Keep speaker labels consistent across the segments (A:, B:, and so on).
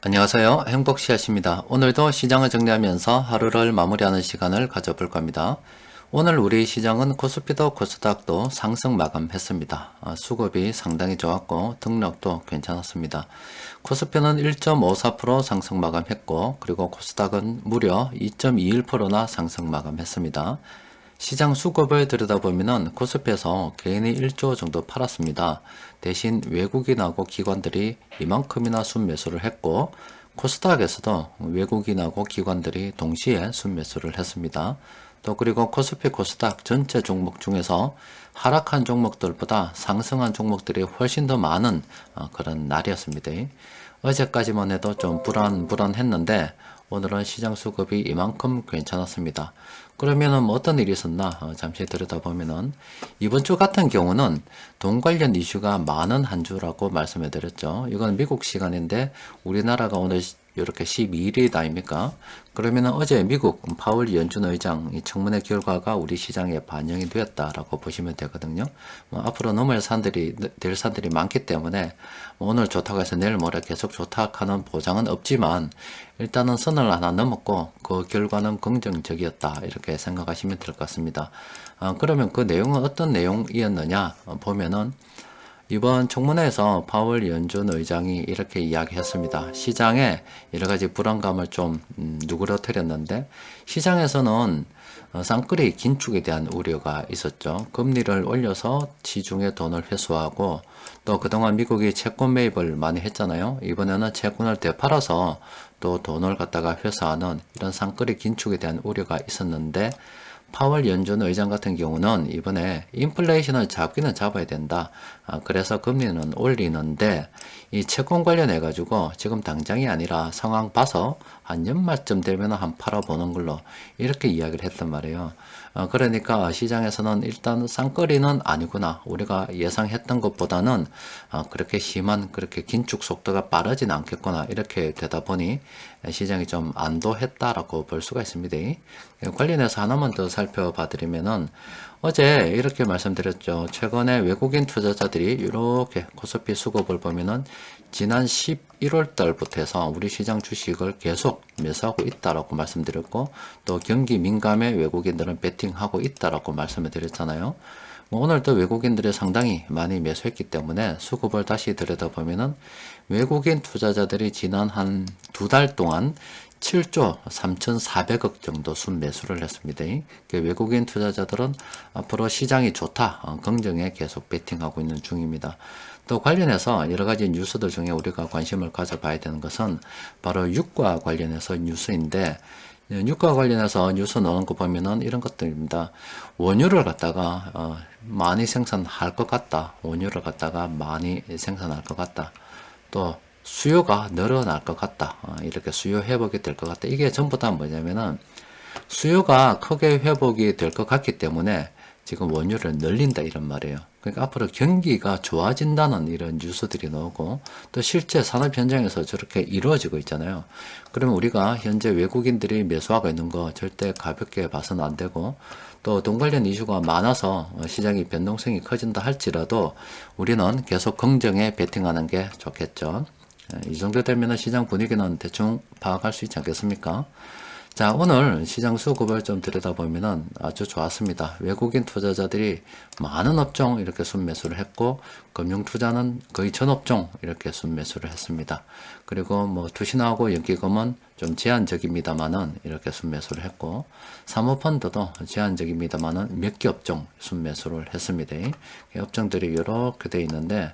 A: 안녕하세요. 행복씨앗입니다. 오늘도 시장을 정리하면서 하루를 마무리하는 시간을 가져볼 겁니다. 오늘 우리 시장은 코스피도 코스닥도 상승 마감했습니다. 수급이 상당히 좋았고 등락도 괜찮았습니다. 코스피는 1.54% 상승 마감했고 그리고 코스닥은 무려 2.21%나 상승 마감했습니다. 시장 수급을 들여다보면 코스피에서 개인이 1조 정도 팔았습니다. 대신 외국인하고 기관들이 이만큼이나 순매수를 했고 코스닥에서도 외국인하고 기관들이 동시에 순매수를 했습니다. 또 그리고 코스피 코스닥 전체 종목 중에서 하락한 종목들보다 상승한 종목들이 훨씬 더 많은 그런 날이었습니다. 어제까지만 해도 좀 불안했는데 오늘은 시장 수급이 이만큼 괜찮았습니다. 그러면은 뭐 어떤 일이 있었나 잠시 들여다보면은 이번 주 같은 경우는 돈 관련 이슈가 많은 한 주라고 말씀해 드렸죠. 이건 미국 시간인데 우리나라가 오늘 이렇게 12일이 아닙니까? 그러면은 어제 미국 파월 연준 의장 이 청문회 결과가 우리 시장에 반영이 되었다라고 보시면 되거든요. 앞으로 넘어야 될 산들이 많기 때문에 오늘 좋다고 해서 내일 모레 계속 좋다 하는 보장은 없지만 일단은 선을 하나 넘었고 그 결과는 긍정적이었다 이렇게 생각하시면 될 것 같습니다. 그러면 그 내용은 어떤 내용이었느냐 보면은 이번 청문회에서 파월 연준 의장이 이렇게 이야기했습니다. 시장에 여러 가지 불안감을 좀 누그러뜨렸는데 시장에서는 쌍끌이 긴축에 대한 우려가 있었죠. 금리를 올려서 시중에 돈을 회수하고 또 그동안 미국이 채권 매입을 많이 했잖아요. 이번에는 채권을 되팔아서 또 돈을 갖다가 회수하는 이런 쌍끌이 긴축에 대한 우려가 있었는데 파월 연준 의장 같은 경우는 이번에 인플레이션을 잡기는 잡아야 된다. 그래서 금리는 올리는데 이 채권 관련해 가지고 지금 당장이 아니라 상황 봐서 한 연말쯤 되면 한 팔아보는 걸로 이렇게 이야기를 했단 말이에요. 그러니까 시장에서는 일단 쌍끌이는 아니구나. 우리가 예상했던 것보다는 그렇게 심한 그렇게 긴축 속도가 빠르진 않겠구나. 이렇게 되다 보니 시장이 좀 안도했다라고 볼 수가 있습니다. 관련해서 하나만 더 살펴봐 드리면은 어제 이렇게 말씀드렸죠. 최근에 외국인 투자자들이 이렇게 코스피 수급을 보면은 지난 11월 달부터 해서 우리 시장 주식을 계속 매수하고 있다라고 말씀드렸고 또 경기 민감해 외국인들은 베팅하고 있다라고 말씀을 드렸잖아요. 오늘도 외국인들이 상당히 많이 매수했기 때문에 수급을 다시 들여다보면은 외국인 투자자들이 지난 한 두 달 동안 7조 3,400억 정도 순매수를 했습니다. 외국인 투자자들은 앞으로 시장이 좋다, 긍정에 계속 베팅하고 있는 중입니다. 또 관련해서 여러 가지 뉴스들 중에 우리가 관심을 가져봐야 되는 것은 바로 유가 관련해서 뉴스인데 유가 관련해서 뉴스 나오는 거 보면은 이런 것들입니다. 원유를 갖다가 많이 생산할 것 같다. 원유를 갖다가 많이 생산할 것 같다. 또 수요가 늘어날 것 같다. 이렇게 수요 회복이 될 것 같다. 이게 전부 다 뭐냐면은 수요가 크게 회복이 될 것 같기 때문에 지금 원유를 늘린다 이런 말이에요. 그러니까 앞으로 경기가 좋아진다는 이런 뉴스들이 나오고 또 실제 산업 현장에서 저렇게 이루어지고 있잖아요. 그러면 우리가 현재 외국인들이 매수하고 있는 거 절대 가볍게 봐서는 안 되고 또 돈 관련 이슈가 많아서 시장이 변동성이 커진다 할지라도 우리는 계속 긍정에 베팅하는 게 좋겠죠. 이 정도 되면 시장 분위기는 대충 파악할 수 있지 않겠습니까? 자, 오늘 시장 수급을 좀 들여다보면 아주 좋았습니다. 외국인 투자자들이 많은 업종 이렇게 순매수를 했고, 금융투자는 거의 전 업종 이렇게 순매수를 했습니다. 그리고 뭐 투신하고 연기금은 좀 제한적입니다만은 이렇게 순매수를 했고, 사모펀드도 제한적입니다만은 몇 개 업종 순매수를 했습니다. 이 업종들이 이렇게 돼 있는데,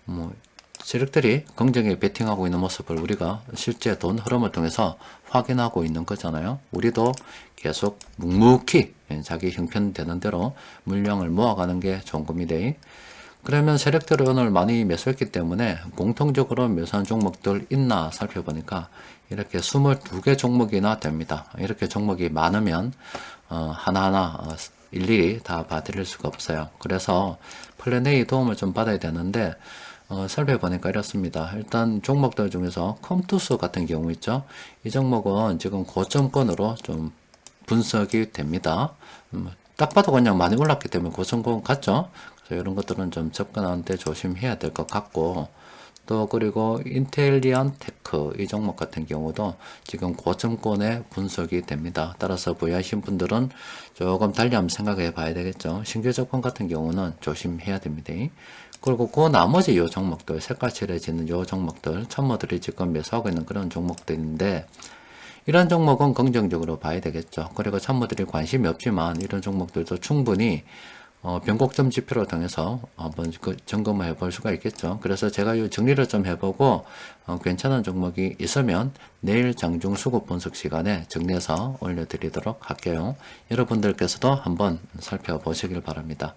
A: 뭐, 세력들이 긍정에 베팅하고 있는 모습을 우리가 실제 돈 흐름을 통해서 확인하고 있는 거잖아요. 우리도 계속 묵묵히 자기 형편되는 대로 물량을 모아가는 게 좋은 겁니다. 그러면 세력들이 오늘 많이 매수했기 때문에 공통적으로 매수한 종목들 있나 살펴보니까 이렇게 22개 종목이나 됩니다. 이렇게 종목이 많으면 하나하나 일일이 다 봐드릴 수가 없어요. 그래서 플랜 A 도움을 좀 받아야 되는데 살펴보니까 이렇습니다. 일단 종목들 중에서 컴투스 같은 경우 있죠. 이 종목은 지금 고점권으로 좀 분석이 됩니다. 딱 봐도 그냥 많이 올랐기 때문에 고점권 같죠. 그래서 이런 것들은 좀 접근하는데 조심해야 될 것 같고 또 그리고 인텔리안 테크 이 종목 같은 경우도 지금 고점권에 분석이 됩니다. 따라서 보유하신 분들은 조금 달리 한번 생각해 봐야 되겠죠. 신규 접근 같은 경우는 조심해야 됩니다. 그리고 그 나머지 요 종목들, 색깔 칠해지는 요 종목들, 천모들이 지금 매수하고 있는 그런 종목들인데, 이런 종목은 긍정적으로 봐야 되겠죠. 그리고 참모들이 관심이 없지만 이런 종목들도 충분히 변곡점 지표를 통해서 한번 점검을 해볼 수가 있겠죠. 그래서 제가 이 정리를 좀 해보고 괜찮은 종목이 있으면 내일 장중 수급 분석 시간에 정리해서 올려드리도록 할게요. 여러분들께서도 한번 살펴보시길 바랍니다.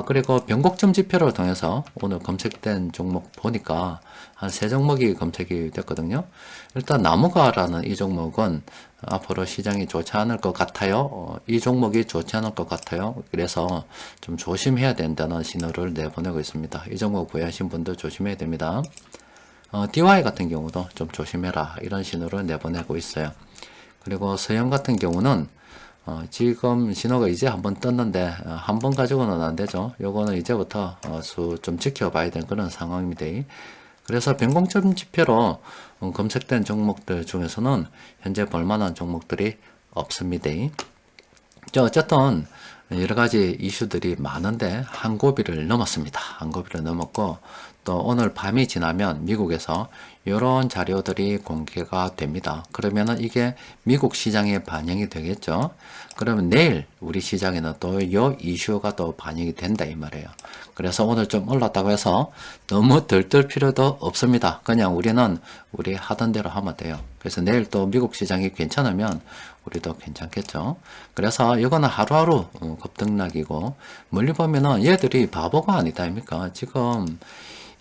A: 그리고 변곡점 지표를 통해서 오늘 검색된 종목 보니까 한 3종목이 검색이 됐거든요. 일단 나무가라는 이 종목은 앞으로 시장이 좋지 않을 것 같아요. 이 종목이 좋지 않을 것 같아요. 그래서 좀 조심해야 된다는 신호를 내보내고 있습니다. 이 종목 구매하신 분들 조심해야 됩니다. DY 같은 경우도 좀 조심해라 이런 신호를 내보내고 있어요. 그리고 서영 같은 경우는 지금 신호가 이제 한번 떴는데 한 번 가지고는 안 되죠. 요거는 이제부터 좀 지켜봐야 되는 그런 상황입니다. 그래서 변곡점 지표로 검색된 종목들 중에서는 현재 볼만한 종목들이 없습니다. 어쨌든 여러 가지 이슈들이 많은데 한 고비를 넘었습니다. 한 고비를 넘었고 또 오늘 밤이 지나면 미국에서 이런 자료들이 공개가 됩니다. 그러면은 이게 미국 시장에 반영이 되겠죠. 그러면 내일 우리 시장에는 또 이 이슈가 또 반영이 된다 이 말이에요. 그래서 오늘 좀 올랐다고 해서 너무 들뜰 필요도 없습니다. 그냥 우리는 우리 하던 대로 하면 돼요. 그래서 내일 또 미국 시장이 괜찮으면 우리도 괜찮겠죠. 그래서 이거는 하루하루 급등락이고 멀리 보면은 얘들이 바보가 아니다 아닙니까? 지금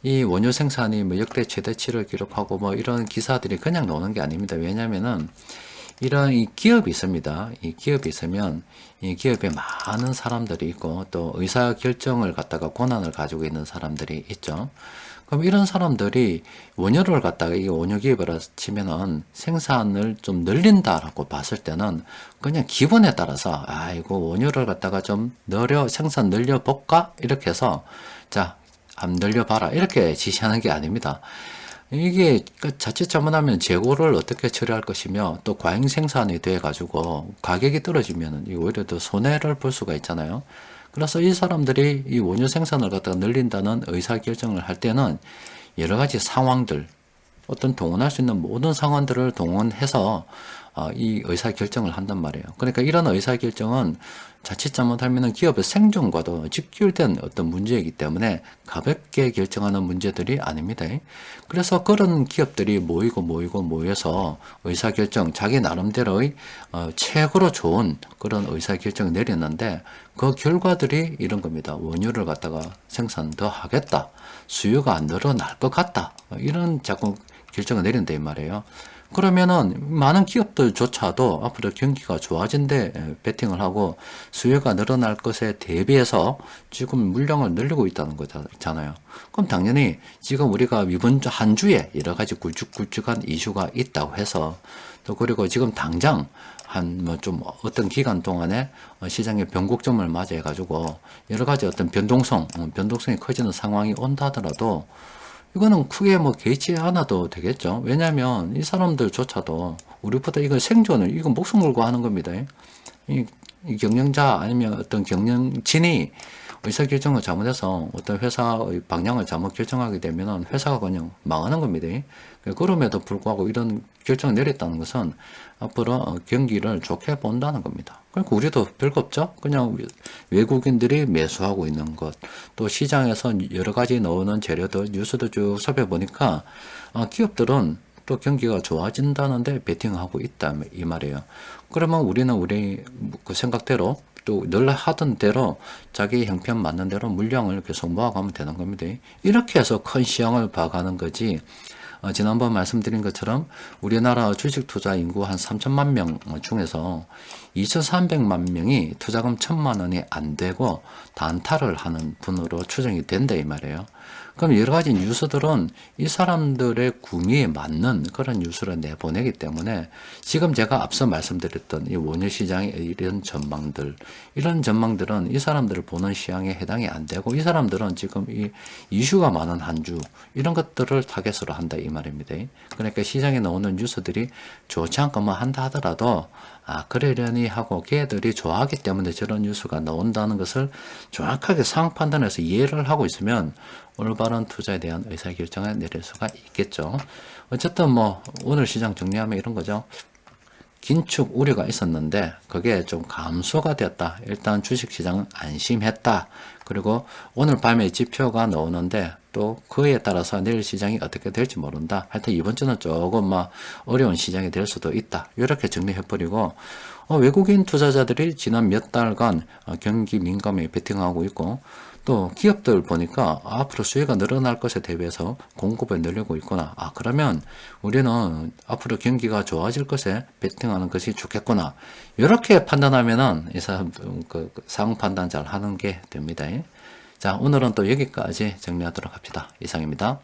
A: 이 원유 생산이 뭐 역대 최대치를 기록하고 뭐 이런 기사들이 그냥 나오는 게 아닙니다. 왜냐면은 이런 이 기업이 있습니다. 이 기업이 있으면 이 기업에 많은 사람들이 있고 또 의사 결정을 갖다가 권한을 가지고 있는 사람들이 있죠. 그럼 이런 사람들이 원유를 갖다가 이 원유 기업을 치면은 생산을 좀 늘린다라고 봤을 때는 그냥 기분에 따라서 이거 원유를 갖다가 좀 생산 늘려볼까? 이렇게 해서 자, 한번 늘려봐라. 이렇게 지시하는 게 아닙니다. 이게 자칫 잘못하면 재고를 어떻게 처리할 것이며 또 과잉 생산이 돼 가지고 가격이 떨어지면 오히려 더 손해를 볼 수가 있잖아요. 그래서 이 사람들이 이 원유 생산을 갖다가 늘린다는 의사결정을 할 때는 여러 가지 상황들, 어떤 동원할 수 있는 모든 상황들을 동원해서 이 의사결정을 한단 말이에요. 그러니까 이런 의사결정은 자칫 잘못하면 기업의 생존과도 직결된 어떤 문제이기 때문에 가볍게 결정하는 문제들이 아닙니다. 그래서 그런 기업들이 모여서 의사결정, 자기 나름대로의 최고로 좋은 그런 의사결정을 내렸는데 그 결과들이 이런 겁니다. 원유를 갖다가 생산 더 하겠다. 수요가 늘어날 것 같다. 이런 자꾸 결정을 내린다 이 말이에요. 그러면은 많은 기업들조차도 앞으로 경기가 좋아진데 베팅을 하고 수요가 늘어날 것에 대비해서 지금 물량을 늘리고 있다는 거잖아요. 그럼 당연히 지금 우리가 이번 한 주에 여러 가지 굵직굵직한 이슈가 있다고 해서 또 그리고 지금 당장 한 뭐 좀 어떤 기간 동안에 시장의 변곡점을 맞이해 가지고 여러 가지 어떤 변동성이 커지는 상황이 온다 하더라도 이거는 크게 뭐 개의치 않아도 되겠죠. 왜냐하면 이 사람들조차도 우리보다 이거 생존을, 이거 목숨 걸고 하는 겁니다. 이 경영자 아니면 어떤 경영진이 의사결정을 잘못해서 어떤 회사의 방향을 잘못 결정하게 되면 회사가 그냥 망하는 겁니다. 그럼에도 불구하고 이런 결정을 내렸다는 것은 앞으로 경기를 좋게 본다는 겁니다. 그러니까 우리도 별거 없죠? 그냥 외국인들이 매수하고 있는 것, 또 시장에서 여러 가지 나오는 재료들, 뉴스도 쭉 살펴보니까 기업들은 또 경기가 좋아진다는데 베팅하고 있다 이 말이에요. 그러면 우리는 우리 그 생각대로 또 늘 하던 대로 자기 형편 맞는 대로 물량을 계속 모아가면 되는 겁니다. 이렇게 해서 큰 시장을 봐가는 거지. 지난번 말씀드린 것처럼 우리나라 주식 투자 인구 한 3천만 명 중에서 2,300만 명이 투자금 1,000만 원이 안 되고 단타를 하는 분으로 추정이 된다 이 말이에요. 그럼 여러 가지 뉴스들은 이 사람들의 구미에 맞는 그런 뉴스를 내보내기 때문에 지금 제가 앞서 말씀드렸던 이 원유 시장의 이런 전망들, 이런 전망들은 이 사람들을 보는 시향에 해당이 안 되고 이 사람들은 지금 이 이슈가 많은 한 주, 이런 것들을 타겟으로 한다 이 말입니다. 그러니까 시장에 나오는 뉴스들이 좋지 않고만 한다 하더라도 그러려니 하고 걔들이 좋아하기 때문에 저런 뉴스가 나온다는 것을 정확하게 상황 판단해서 이해를 하고 있으면 올바른 투자에 대한 의사결정을 내릴 수가 있겠죠. 어쨌든 뭐 오늘 시장 정리하면 이런 거죠. 긴축 우려가 있었는데 그게 좀 감소가 되었다. 일단 주식시장은 안심했다. 그리고 오늘 밤에 지표가 나오는데 또 그에 따라서 내일 시장이 어떻게 될지 모른다. 하여튼 이번 주는 조금 어려운 시장이 될 수도 있다. 이렇게 정리해버리고 외국인 투자자들이 지난 몇 달간 경기 민감에 베팅하고 있고 또 기업들 보니까 앞으로 수요가 늘어날 것에 대비해서 공급을 늘리고 있구나. 그러면 우리는 앞으로 경기가 좋아질 것에 베팅하는 것이 좋겠구나. 이렇게 판단하면은 이 사람 상황 판단 잘 하는 게 됩니다. 자, 오늘은 또 여기까지 정리하도록 합시다. 이상입니다.